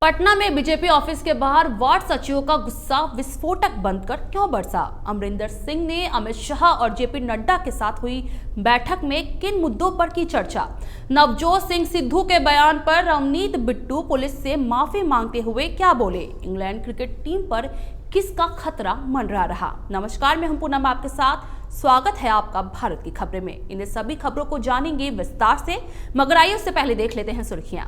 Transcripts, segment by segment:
पटना में BJP office के बाहर वार्ड सचिवों का गुस्सा विस्फोटक बनकर क्यों बरसा? अमरिंदर सिंह ने अमित शाह और जेपी नड्डा के साथ हुई बैठक में किन मुद्दों पर की चर्चा? नवजोत सिंह सिद्धू के बयान पर रवनीत बिट्टू पुलिस से माफी मांगते हुए क्या बोले? इंग्लैंड क्रिकेट टीम पर किसका खतरा मंडरा रहा? नमस्कार, मैं हूं पूनम, आपके साथ स्वागत है आपका भारत की खबरें में। इन सभी खबरों को जानेंगे विस्तार से, मगर आइए उससे पहले देख लेते हैं सुर्खियां।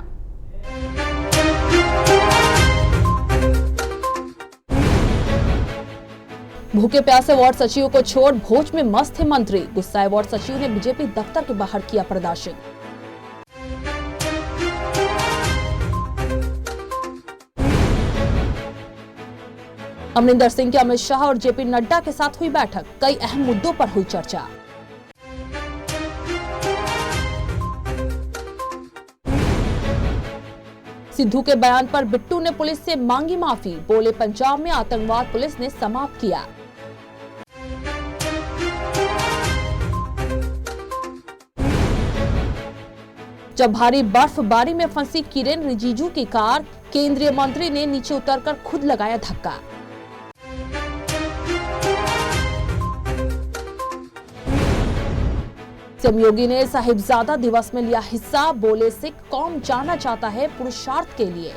भूखे प्यासे वार्ड सचिवों को छोड़ भोज में मस्त थे मंत्री। गुस्साए वार्ड सचिव ने बीजेपी दफ्तर के बाहर किया प्रदर्शन। अमरिंदर सिंह की अमित शाह और जेपी नड्डा के साथ हुई बैठक, कई अहम मुद्दों पर हुई चर्चा। सिद्धू के बयान पर बिट्टू ने पुलिस से मांगी माफी, बोले पंजाब में आतंकवाद पुलिस ने समाप्त किया। जब भारी बर्फबारी में फंसी किरेन रिजिजू की कार, केंद्रीय मंत्री ने नीचे उतरकर खुद लगाया धक्का। सीएम योगी ने साहिबजादा दिवस में लिया हिस्सा, बोले सिख कौम जाना चाहता है पुरुषार्थ के लिए।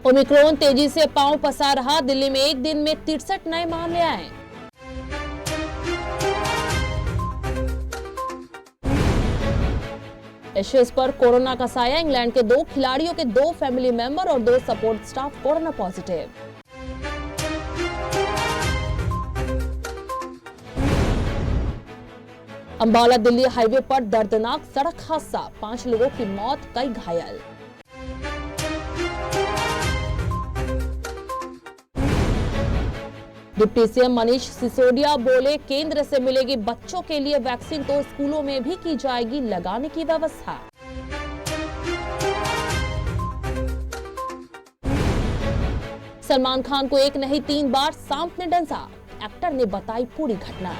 ओमिक्रॉन तेजी से पांव पसार रहा, दिल्ली में एक दिन में 63 नए मामले आए। एशेज पर कोरोना का साया, इंग्लैंड के 2 खिलाड़ियों के 2 फैमिली मेंबर और 2 support staff corona positive. Ambala Delhi highway पर दर्दनाक सड़क हादसा, 5 लोगों की मौत, कई घायल। डिप्टी सीएम मनीष सिसोदिया बोले केंद्र से मिलेगी बच्चों के लिए वैक्सीन तो स्कूलों में भी की जाएगी लगाने की व्यवस्था। सलमान खान को एक नहीं 3 बार सांप ने डंसा, एक्टर ने बताई पूरी घटना।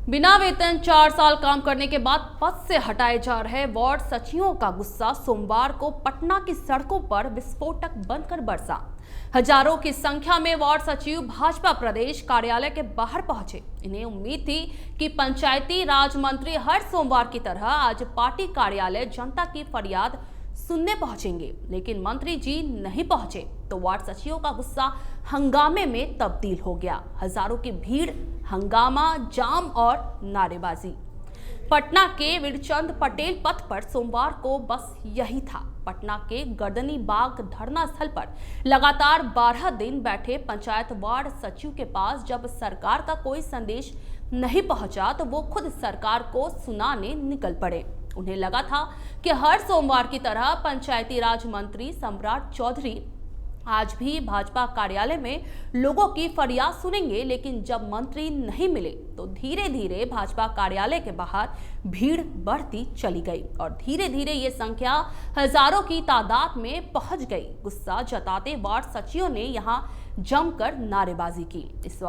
बिना वेतन 4 साल काम करने के बाद पद से हटाए जा रहे वार्ड सचिवों का गुस्सा सोमवार को पटना की सड़कों पर विस्फोटक बनकर बरसा। हजारों की संख्या में वार्ड सचिव भाजपा प्रदेश कार्यालय के बाहर पहुंचे। इन्हें उम्मीद थी कि पंचायती राज मंत्री हर सोमवार की तरह आज पार्टी कार्यालय जनता की फरियाद सुनने पहुंचेंगे, लेकिन मंत्री जी नहीं पहुंचे तो वार्ड सचिवों का गुस्सा हंगामे में तब्दील हो गया। हजारों की भीड़, हंगामा, जाम और नारेबाजी। पटना के वीरचंद पटेल पथ पर सोमवार को बस यही था। पटना के गर्दनी बाग धरना स्थल पर लगातार 12 दिन बैठे पंचायत वार्ड सचिव के पास जब सरकार का कोई संदेश नहीं पहुंचा तो वो खुद सरकार को सुनाने निकल पड़े। उन्हें लगा था कि हर सोमवार की तरह पंचायती राज मंत्री सम्राट चौधरी आज भी भाजपा कार्यालय में लोगों की फरियाद सुनेंगे, लेकिन जब मंत्री नहीं मिले तो धीरे धीरे भाजपा कार्यालय के बाहर भीड़ बढ़ती चली गई और धीरे धीरे ये संख्या हजारों की तादाद में पहुंच गई। गुस्सा जताते वार्ड सचिवों ने यहां जमकर नारेबाजी की। इस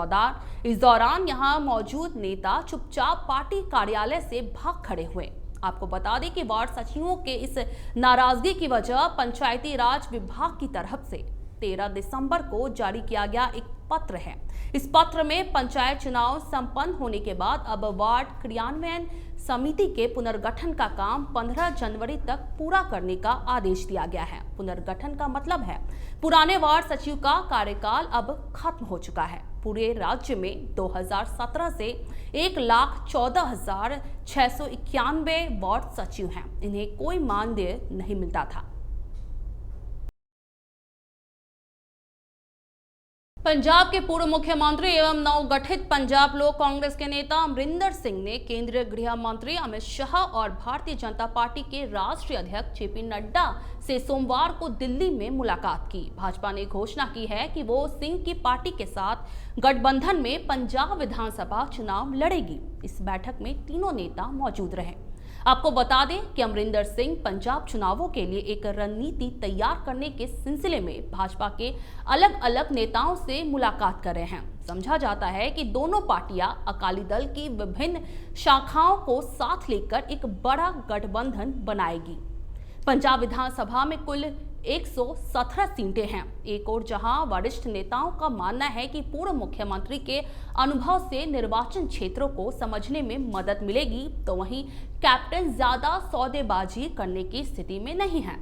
दौरान यहां मौजूद नेता चुपचाप पार्टी कार्यालय से भाग खड़े हुए। आपको बता दें कि वार्ड सचिवों के इस नाराजगी की वजह पंचायती राज विभाग की तरफ से 13 दिसंबर को जारी किया गया एक पत्र है। इस पत्र में पंचायत चुनाव संपन्न होने के बाद अब वार्ड क्रियान्वयन समिति के पुनर्गठन का काम 15 जनवरी तक पूरा करने का आदेश दिया गया है। पुनर्गठन का मतलब है पुराने वार्ड सचिव का कार्यकाल अब खत्म हो चुका है। पूरे राज्य में 2017 से 1,14,691 वार्ड सचिव हैं। इन्हें कोई मानदेय नहीं मिलता था। पंजाब के पूर्व मुख्यमंत्री एवं नवगठित पंजाब लोक कांग्रेस के नेता अमरिंदर सिंह ने केंद्रीय गृह मंत्री अमित शाह और भारतीय जनता पार्टी के राष्ट्रीय अध्यक्ष जेपी नड्डा से सोमवार को दिल्ली में मुलाकात की। भाजपा ने घोषणा की है कि वो सिंह की पार्टी के साथ गठबंधन में पंजाब विधानसभा चुनाव लड़ेगी। इस बैठक में तीनों नेता मौजूद रहे। आपको बता दें कि अमरिंदर सिंह पंजाब चुनावों के लिए एक रणनीति तैयार करने के सिलसिले में भाजपा के अलग अलग नेताओं से मुलाकात कर रहे हैं। समझा जाता है कि दोनों पार्टियां अकाली दल की विभिन्न शाखाओं को साथ लेकर एक बड़ा गठबंधन बनाएगी। पंजाब विधानसभा में कुल 117 सीटें हैं। एक और जहां वरिष्ठ नेताओं का मानना है कि पूर्व मुख्यमंत्री के अनुभव से निर्वाचन क्षेत्रों को समझने में मदद मिलेगी, तो वहीं कैप्टन ज्यादा सौदेबाजी करने की स्थिति में नहीं है।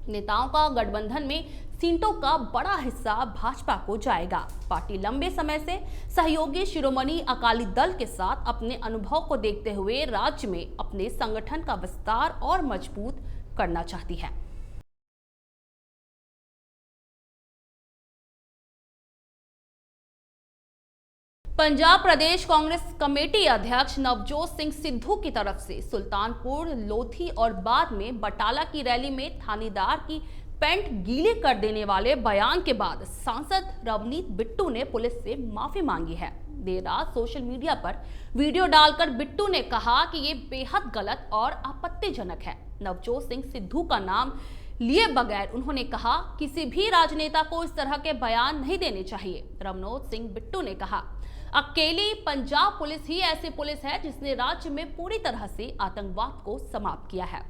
नेताओं का गठबंधन में सीटों का बड़ा हिस्सा भाजपा को जाएगा। पार्टी लंबे समय से सहयोगी शिरोमणि अकाली दल के साथ अपने अनुभव को देखते हुए राज्य में अपने संगठन का विस्तार और मजबूत करना चाहती है। पंजाब प्रदेश कांग्रेस कमेटी अध्यक्ष नवजोत सिंह सिद्धू की तरफ से सुल्तानपुर, लोधी और बाद में बटाला की रैली में थानेदार की पैंट गीली कर देने वाले बयान के बाद सांसद रवनीत बिट्टू ने पुलिस से माफी मांगी है। देर रात सोशल मीडिया पर वीडियो डालकर बिट्टू ने कहा कि ये बेहद गलत और आपत्तिजनक है। नवजोत सिंह सिद्धू का नाम लिए बगैर उन्होंने कहा, किसी भी राजनेता को इस तरह के बयान नहीं देने चाहिए। रवनीत सिंह बिट्टू ने कहा, अकेली पंजाब पुलिस ही ऐसी पुलिस है जिसने राज्य में पूरी तरह से आतंकवाद को समाप्त किया है।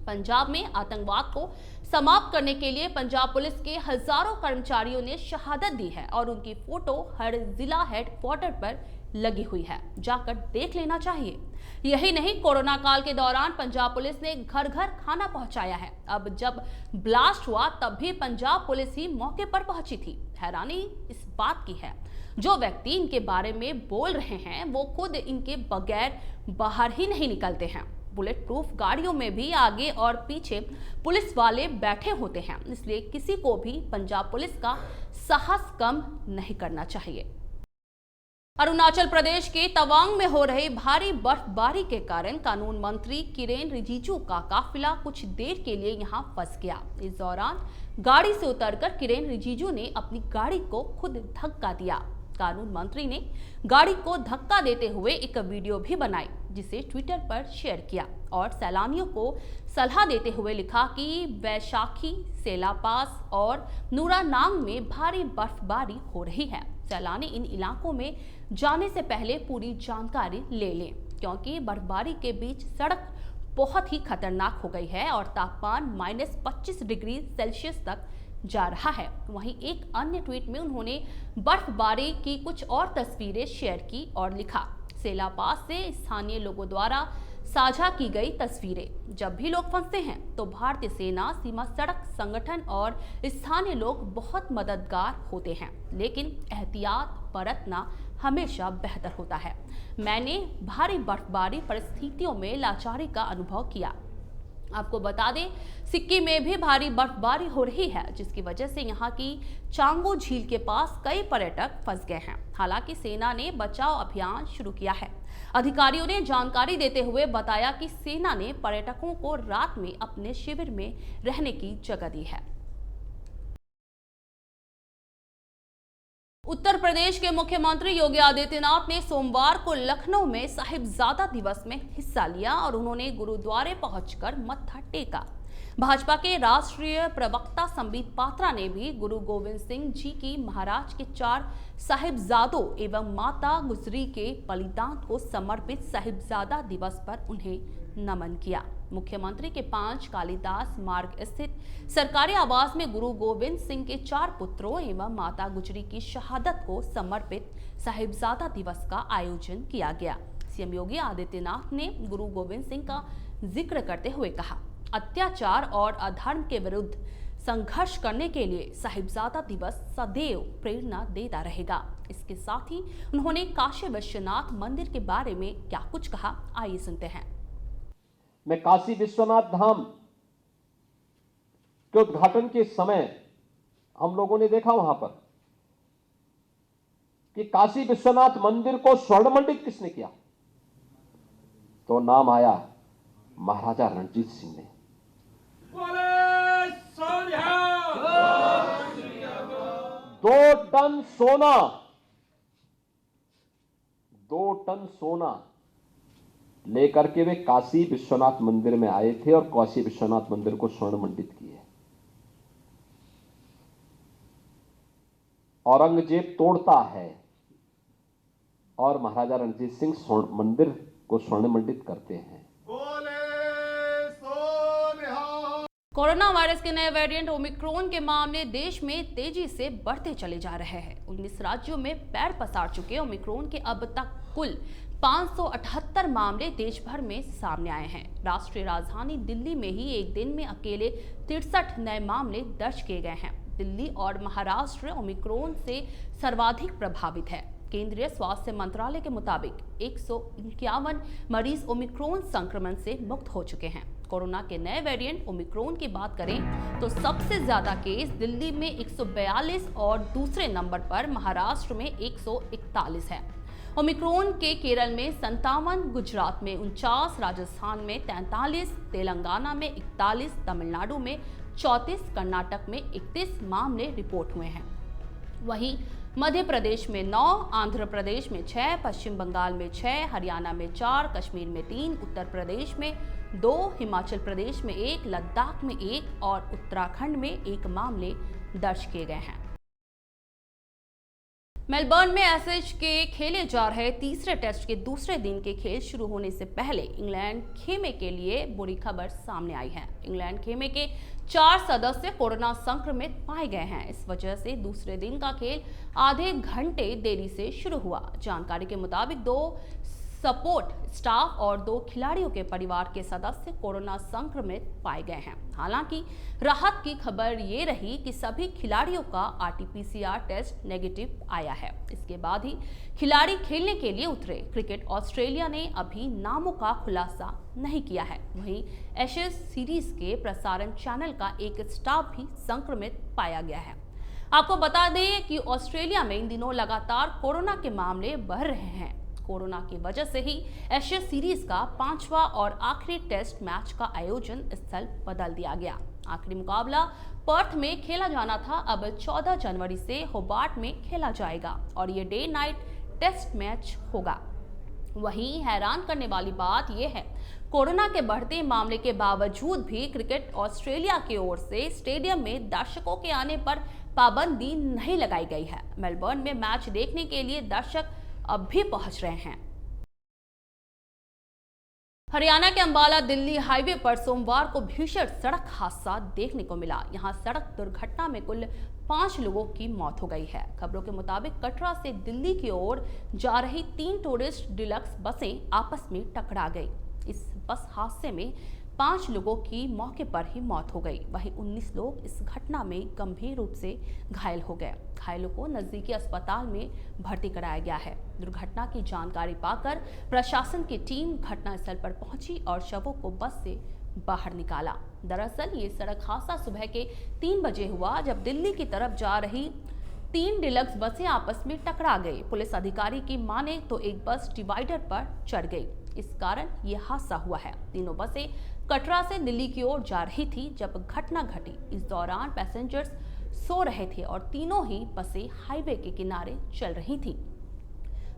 पंजाब में आतंकवाद को समाप्त करने के लिए पंजाब पुलिस के हजारों कर्मचारियों ने शहादत दी है और उनकी फोटो हर जिला हेडक्वार्टर पर लगी हुई है, जाकर देख लेना चाहिए। यही नहीं, कोरोना काल के दौरान पंजाब पुलिस ने घर घर खाना पहुंचाया है। अब जब ब्लास्ट हुआ तब भी पंजाब पुलिस ही मौके पर पहुंची थी। हैरानी इस बात की है, जो व्यक्ति इनके बारे में बोल रहे हैं वो खुद इनके बगैर बाहर ही नहीं निकलते हैं। बुलेट प्रूफ गाड़ियों में भी आगे और पीछे पुलिस वाले बैठे होते हैं, इसलिए किसी को भी पंजाब पुलिस का साहस कम नहीं करना चाहिए। अरुणाचल प्रदेश के तवांग में हो रही भारी बर्फबारी के कारण कानून मंत्री किरेन रिजिजू का काफिला कुछ देर के लिए यहां फंस गया। इस दौरान गाड़ी से उतरकर किरेन रिजिजू ने अपनी गाड़ी को खुद धक्का दिया। कानून मंत्री ने गाड़ी को धक्का देते हुए एक वीडियो भी बनाई, जिसे ट्विटर पर शेयर किया और सैलानियों को सलाह देते हुए लिखा कि वैशाखी, सेलापास और नूरानांग में भारी बर्फबारी हो रही है। सैलानी इन इलाकों में जाने से पहले पूरी जानकारी ले लें, क्योंकि बर्फबारी के बीच सड़क बहुत ही खतरनाक हो गई है और तापमान -25 डिग्री सेल्सियस तक जा रहा है। वहीं एक अन्य ट्वीट में उन्होंने बर्फबारी की कुछ और तस्वीरें शेयर की और लिखा, सेलापास से स्थानीय लोगों द्वारा साझा की गई तस्वीरें। जब भी लोग फंसते हैं तो भारतीय सेना, सीमा सड़क संगठन और स्थानीय लोग बहुत मददगार होते हैं, लेकिन एहतियात बरतना हमेशा बेहतर होता है। मैंने भारी बर्फबारी परिस्थितियों में लाचारी का अनुभव किया। आपको बता दें, सिक्किम में भी भारी बर्फबारी हो रही है, जिसकी वजह से यहाँ की चांगो झील के पास कई पर्यटक फंस गए हैं। हालांकि सेना ने बचाव अभियान शुरू किया है। अधिकारियों ने जानकारी देते हुए बताया कि सेना ने पर्यटकों को रात में अपने शिविर में रहने की जगह दी है। उत्तर प्रदेश के मुख्यमंत्री योगी आदित्यनाथ ने सोमवार को लखनऊ में साहिबजादा दिवस में हिस्सा लिया और उन्होंने गुरुद्वारे पहुंचकर मत्था टेका। भाजपा के राष्ट्रीय प्रवक्ता संबित पात्रा ने भी गुरु गोविंद सिंह जी की महाराज के 4 साहिबजादों एवं माता गुजरी के बलिदान को समर्पित साहिबजादा दिवस पर उन्हें नमन किया। मुख्यमंत्री के 5 कालिदास मार्ग स्थित सरकारी आवास में गुरु गोविंद सिंह के 4 पुत्रों एवं माता गुजरी की शहादत को समर्पित साहिबजादा दिवस का आयोजन किया गया। सीएम योगी आदित्यनाथ ने गुरु गोविंद सिंह का जिक्र करते हुए कहा, अत्याचार और अधर्म के विरुद्ध संघर्ष करने के लिए साहिबजादा दिवस सदैव प्रेरणा देता रहेगा। इसके साथ ही उन्होंने काशी विश्वनाथ मंदिर के बारे में क्या कुछ कहा, आइए सुनते हैं। मैं काशी विश्वनाथ धाम के उद्घाटन के समय हम लोगों ने देखा वहां पर कि काशी विश्वनाथ मंदिर को स्वर्णमंडित किसने किया, तो नाम आया महाराजा रणजीत सिंह ने। 2 टन सोना लेकर के वे काशी विश्वनाथ मंदिर में आए थे और काशी विश्वनाथ मंदिर को स्वर्ण मंडित किए। औरंगजेब तोड़ता है और महाराजा रणजीत सिंह स्वर्ण मंदिर को स्वर्ण मंडित करते हैं। कोरोना वायरस के नए वेरिएंट ओमिक्रॉन के मामले देश में तेजी से बढ़ते चले जा रहे हैं। 19 राज्यों में पैर पसार चुके ओमिक्रॉन के अब तक कुल 578 मामले देश भर में सामने आए हैं। राष्ट्रीय राजधानी दिल्ली में ही एक दिन में अकेले 63 नए मामले दर्ज किए गए हैं। दिल्ली और महाराष्ट्र ओमिक्रॉन से सर्वाधिक प्रभावित है। केंद्रीय स्वास्थ्य मंत्रालय के मुताबिक 151 मरीज ओमिक्रॉन संक्रमण से मुक्त हो चुके हैं। कोरोना के नए वेरिएंट ओमिक्रॉन की बात करें तो सबसे ज्यादा केस दिल्ली में 142 और दूसरे नंबर पर महाराष्ट्र में 141 है। ओमिक्रॉन के केरल में 57, गुजरात में 49, राजस्थान में 43, तेलंगाना में 41, तमिलनाडु में 34, कर्नाटक में 31 मामले रिपोर्ट हुए हैं। वहीं मध्य प्रदेश में 9, आंध्र प्रदेश में 6, पश्चिम बंगाल में 6, हरियाणा में 4, कश्मीर में 3, उत्तर प्रदेश में 2, हिमाचल प्रदेश में 1, लद्दाख में 1 और उत्तराखंड में 1 मामले दर्ज किए गए हैं। मेलबर्न में एसएच के खेले जा रहे तीसरे टेस्ट के दूसरे दिन के खेल शुरू होने से पहले इंग्लैंड खेमे के लिए बुरी खबर सामने आई है। इंग्लैंड खेमे के 4 सदस्य कोरोना संक्रमित पाए गए हैं। इस वजह से दूसरे दिन का खेल आधे घंटे देरी से शुरू हुआ। जानकारी के मुताबिक 2 सपोर्ट स्टाफ और 2 खिलाड़ियों के परिवार के सदस्य कोरोना संक्रमित पाए गए हैं। हालांकि राहत की खबर ये रही कि सभी खिलाड़ियों का आरटी-पीसीआर टेस्ट नेगेटिव आया है। इसके बाद ही खिलाड़ी खेलने के लिए उतरे। क्रिकेट ऑस्ट्रेलिया ने अभी नामों का खुलासा नहीं किया है। वहीं एशेज सीरीज के प्रसारण चैनल का एक स्टाफ भी संक्रमित पाया गया है। आपको बता दें कि ऑस्ट्रेलिया में इन दिनों लगातार कोरोना के मामले बढ़ रहे हैं। कोरोना की वजह से ही एशिया सीरीज का 5वां और आखिरी टेस्ट मैच का आयोजन स्थल बदल दिया गया। आखिरी मुकाबला पर्थ में खेला जाना था, अब 14 जनवरी से होबार्ट में खेला जाएगा और ये डे नाइट टेस्ट मैच होगा। वहीं हैरान करने वाली बात यह है, कोरोना के बढ़ते मामले के बावजूद भी क्रिकेट ऑस्ट्रेलिया की ओर से स्टेडियम में दर्शकों के आने पर पाबंदी नहीं लगाई गई है। मेलबर्न में मैच देखने के लिए दर्शक अब भी पहुंच रहे हैं। हरियाणा के अंबाला दिल्ली हाईवे पर सोमवार को भीषण सड़क हादसा देखने को मिला। यहां सड़क दुर्घटना में कुल 5 लोगों की मौत हो गई है। खबरों के मुताबिक कटरा से दिल्ली की ओर जा रही 3 टूरिस्ट डिलक्स बसें आपस में टकरा गई। इस बस हादसे में 5 लोगों की मौके पर ही मौत हो गई। वहीं 19 लोग इस घटना में गंभीर रूप से घायल हो गए। घायलों को नजदीकी अस्पताल में भर्ती कराया गया है। दुर्घटना की जानकारी पाकर प्रशासन की टीम घटनास्थल पर पहुंची और शवों को बस से बाहर निकाला। दरअसल ये सड़क हादसा सुबह के 3 बजे हुआ, जब दिल्ली की तरफ जा रही 3 डिलक्स बसें आपस में टकरा गई। पुलिस अधिकारी की माने तो एक बस डिवाइडर पर चढ़ गई, इस कारण ये हादसा हुआ है। तीनों बसें कटरा से दिल्ली की ओर जा रही थी जब घटना घटी। इस दौरान पैसेंजर्स सो रहे थे और तीनों ही बसें हाईवे के किनारे चल रही थी।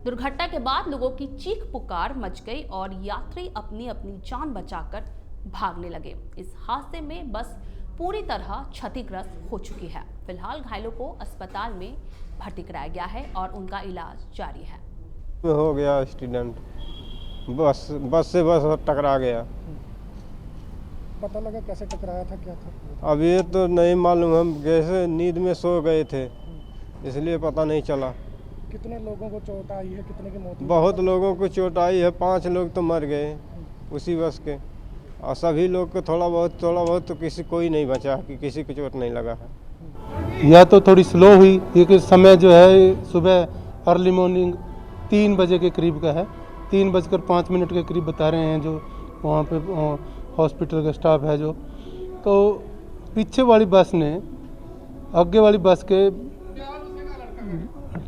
दुर्घटना के बाद लोगों की चीख पुकार मच गई और यात्री अपनी अपनी जान बचाकर भागने लगे। इस हादसे में बस पूरी तरह क्षतिग्रस्त हो चुकी है। फिलहाल घायलों को अस्पताल में भर्ती कराया गया है और उनका इलाज जारी है। हो गया एक्सीडेंट, बस से टकरा गया। पता लगा कैसे टकराया था, क्या था? अब ये तो नहीं मालूम, हम कैसे नींद में सो गए थे इसलिए पता नहीं चला। कितने लोगों को चोट आई है, कितने की मौत हुई? बहुत लोगों को चोट आई है, 5 लोग तो मर गए उसी बस के, और सभी लोग को थोड़ा बहुत तो किसी कोई नहीं बचा कि किसी को चोट नहीं लगा है। या तो थोड़ी स्लो हुई क्योंकि समय जो है सुबह अर्ली मॉर्निंग 3 बजे के करीब का है। 3:05 के करीब बता रहे हैं जो वहाँ पे हॉस्पिटल का स्टाफ है जो। तो पीछे वाली बस ने आगे वाली बस के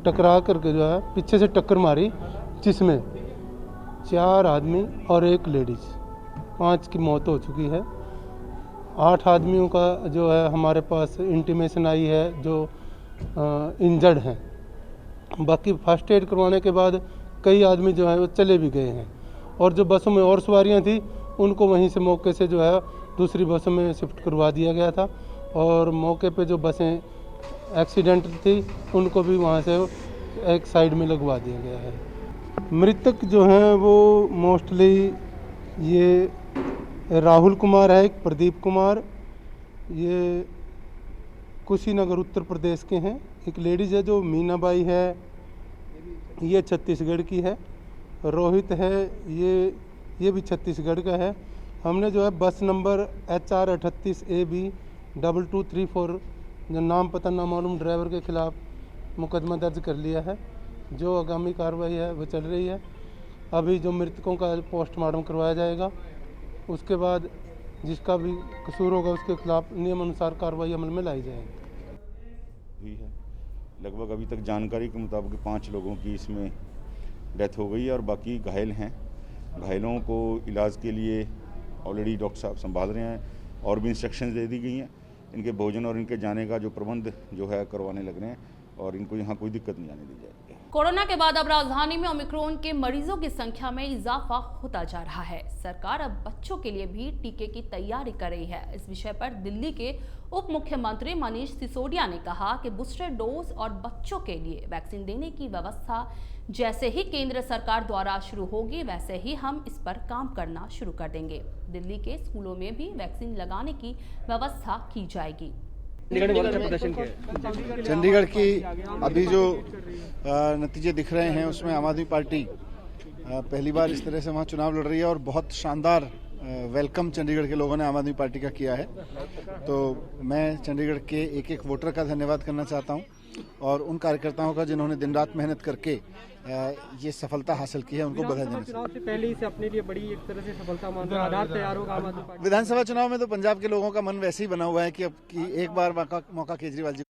टकरा करके जो है पीछे से टक्कर मारी, जिसमें 4 आदमी और 1 लेडीज, 5 की मौत हो चुकी है। 8 आदमियों का जो है हमारे पास इंटीमेशन आई है जो इंजर्ड हैं। बाकी फर्स्ट एड करवाने के बाद कई आदमी जो है वो चले भी गए हैं और जो बसों में और सवारियां थी उनको वहीं से मौके से जो है दूसरी बसों में शिफ्ट करवा दिया गया था, और मौके पे जो बसें एक्सीडेंट थी उनको भी वहाँ से एक साइड में लगवा दिया गया है। मृतक जो हैं वो मोस्टली ये राहुल कुमार है, एक प्रदीप कुमार, ये कुशीनगर उत्तर प्रदेश के हैं। एक लेडीज़ है जो मीनाबाई है, ये छत्तीसगढ़ की है। रोहित है, ये भी छत्तीसगढ़ का है। हमने जो है बस नंबर HR 38 AB 2234 जो नाम पता ना मालूम ड्राइवर के खिलाफ मुकदमा दर्ज कर लिया है। जो आगामी कार्रवाई है वो चल रही है। अभी जो मृतकों का पोस्टमार्टम करवाया जाएगा, उसके बाद जिसका भी कसूर होगा उसके खिलाफ नियम अनुसार कार्रवाई अमल में लाई जाएगी। हुई है लगभग अभी तक जानकारी के मुताबिक 5 लोगों की इसमें डेथ हो गई है और बाकी घायल हैं। घायलों को इलाज के लिए ऑलरेडी डॉक्टर साहब संभाल रहे हैं और भी इंस्ट्रक्शंस दे दी गई हैं। इनके भोजन और इनके जाने का जो प्रबंध जो है करवाने लग रहे हैं और इनको यहाँ कोई दिक्कत नहीं आने दी जाएगी। कोरोना के बाद अब राजधानी में ओमिक्रॉन के मरीजों की संख्या में इजाफा होता जा रहा है। सरकार अब बच्चों के लिए भी टीके की तैयारी कर रही है। इस विषय पर दिल्ली के उप मुख्यमंत्री मनीष सिसोदिया ने कहा कि बूस्टर डोज और बच्चों के लिए वैक्सीन देने की व्यवस्था जैसे ही केंद्र सरकार द्वारा शुरू होगी वैसे ही हम इस पर काम करना शुरू कर देंगे। दिल्ली के स्कूलों में भी वैक्सीन लगाने की व्यवस्था की जाएगी। चंडीगढ़ की अभी जो नतीजे दिख रहे हैं उसमें आम आदमी पार्टी पहली बार इस तरह से वहाँ चुनाव लड़ रही है और बहुत शानदार वेलकम चंडीगढ़ के लोगों ने आम आदमी पार्टी का किया है। तो मैं चंडीगढ़ के एक एक वोटर का धन्यवाद करना चाहता हूँ और उन कार्यकर्ताओं का जिन्होंने दिन रात मेहनत करके ये सफलता हासिल की है, उनको बधाई देना चुनाव से पहले से अपने लिए बड़ी एक तरह से सफलता मान रहे आधार तैयार होगा आम आदमी पार्टी। विधानसभा चुनाव में तो पंजाब के लोगों का मन वैसे ही बना हुआ है कि अब की एक बार मौका केजरीवाल जी।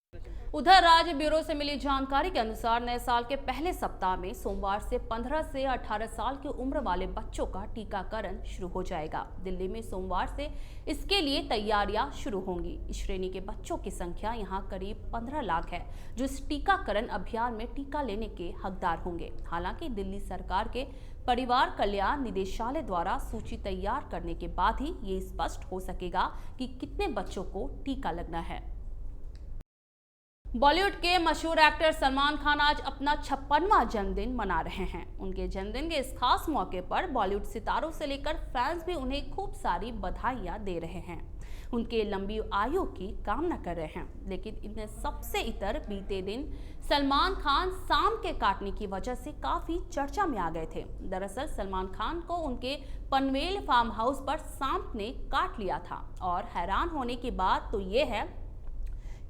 उधर राज्य ब्यूरो से मिली जानकारी के अनुसार नए साल के पहले सप्ताह में सोमवार से 15 से 18 साल की उम्र वाले बच्चों का टीकाकरण शुरू हो जाएगा। दिल्ली में सोमवार से इसके लिए तैयारियां शुरू होंगी। इस श्रेणी के बच्चों की संख्या यहां करीब 15 लाख है जो इस टीकाकरण अभियान में टीका लेने के हकदार होंगे। हालांकि दिल्ली सरकार के परिवार कल्याण निदेशालय द्वारा सूची तैयार करने के बाद ही ये स्पष्ट हो सकेगा कि कितने बच्चों को टीका लगना है। बॉलीवुड के मशहूर एक्टर सलमान खान आज अपना 56वां जन्मदिन मना रहे हैं। उनके जन्मदिन के इस खास मौके पर बॉलीवुड सितारों से लेकर फैंस भी उन्हें खूब सारी बधाइयां दे रहे हैं, उनके लंबी आयु की कामना कर रहे हैं। लेकिन इनमें सबसे इतर बीते दिन सलमान खान सांप के काटने की वजह से काफी चर्चा में आ गए थे। दरअसल सलमान खान को उनके पनवेल फार्म हाउस पर सांप ने काट लिया था और हैरान होने की बात तो ये है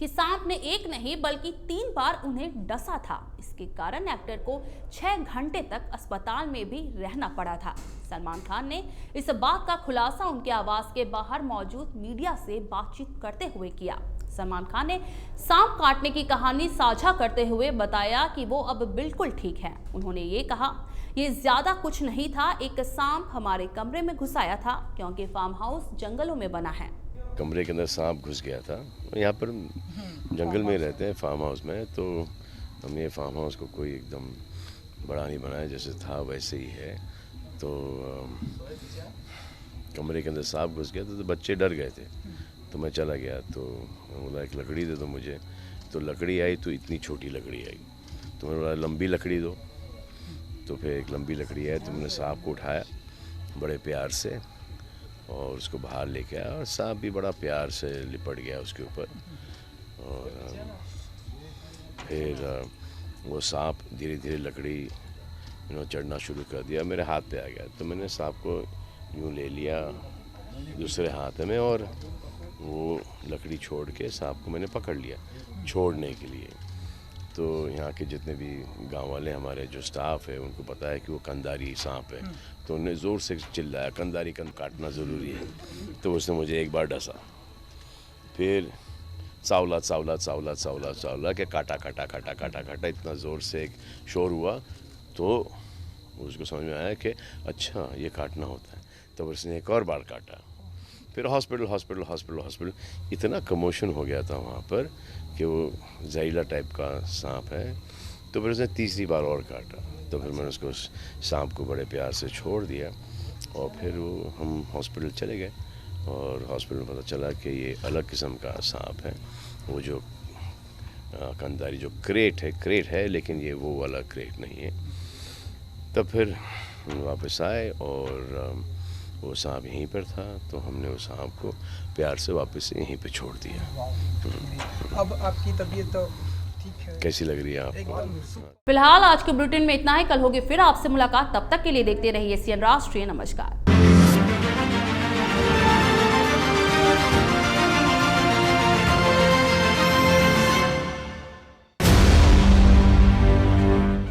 कि सांप ने एक नहीं बल्कि 3 बार उन्हें डसा था। इसके कारण एक्टर को 6 घंटे तक अस्पताल में भी रहना पड़ा था। सलमान खान ने इस बात का खुलासा उनके आवास के बाहर मौजूद मीडिया से बातचीत करते हुए किया। सलमान खान ने सांप काटने की कहानी साझा करते हुए बताया कि वो अब बिल्कुल ठीक है। उन्होंने ये कहा, ये ज्यादा कुछ नहीं था, एक सांप हमारे कमरे में घुस आया था क्योंकि फार्म हाउस जंगलों में बना है। कमरे के अंदर सांप घुस गया था। यहाँ पर जंगल में रहते हैं फार्म हाउस में, तो हम ये फार्म हाउस को कोई एकदम बड़ा नहीं बनाया, जैसे था वैसे ही है। तो कमरे के अंदर सांप घुस गया तो बच्चे डर गए थे, तो मैं चला गया। तो बोला एक लकड़ी दे दो मुझे, तो लकड़ी आई तो इतनी छोटी लकड़ी आई, तो मैंने बोला लंबी लकड़ी दो। तो फिर एक लंबी लकड़ी आई तो मैंने सांप को उठाया बड़े प्यार से और उसको बाहर लेके आया और सांप भी बड़ा प्यार से लिपट गया उसके ऊपर। और फिर वो सांप धीरे धीरे लकड़ी चढ़ना शुरू कर दिया, मेरे हाथ पे आ गया। तो मैंने सांप को यूँ ले लिया दूसरे हाथ में और वो लकड़ी छोड़ के सांप को मैंने पकड़ लिया छोड़ने के लिए। तो यहाँ के जितने भी गांव वाले हमारे जो स्टाफ है उनको पता है कि वो कंधारी सांप है, तो उन्होंने ज़ोर से चिल्लाया कंधारी काटना ज़रूरी है। तो उसने मुझे एक बार डसा, फिर सावला सावला सावला सावला सावला के काटा काटा काटा काटा काटा इतना ज़ोर से एक शोर हुआ, तो उसको समझ में आया कि अच्छा ये काटना होता है। तो उसने एक और बार काटा, फिर हॉस्पिटल हॉस्पिटल हॉस्पिटल हॉस्पिटल, इतना कमोशन हो गया था वहाँ पर कि वो जहरीला टाइप का सांप है। तो फिर उसने तीसरी बार और काटा, तो फिर मैंने उसको सांप को बड़े प्यार से छोड़ दिया। और फिर वो हम हॉस्पिटल चले गए और हॉस्पिटल में पता चला कि ये अलग किस्म का सांप है। वो जो कंदारी जो क्रेट है लेकिन ये वो वाला क्रेट नहीं है। तब फिर वापस आए और वो सांप यहीं पर था, तो हमने उस सांप को प्यार से वापस यहीं पे छोड़ दिया। अब आपकी तबीयत तो ठीक है? कैसी लग रही है आपको? फिलहाल आज के बुलेटिन में इतना ही। कल होगी फिर आपसे मुलाकात, तब तक के लिए देखते रहिए CN राष्ट्रीय। नमस्कार।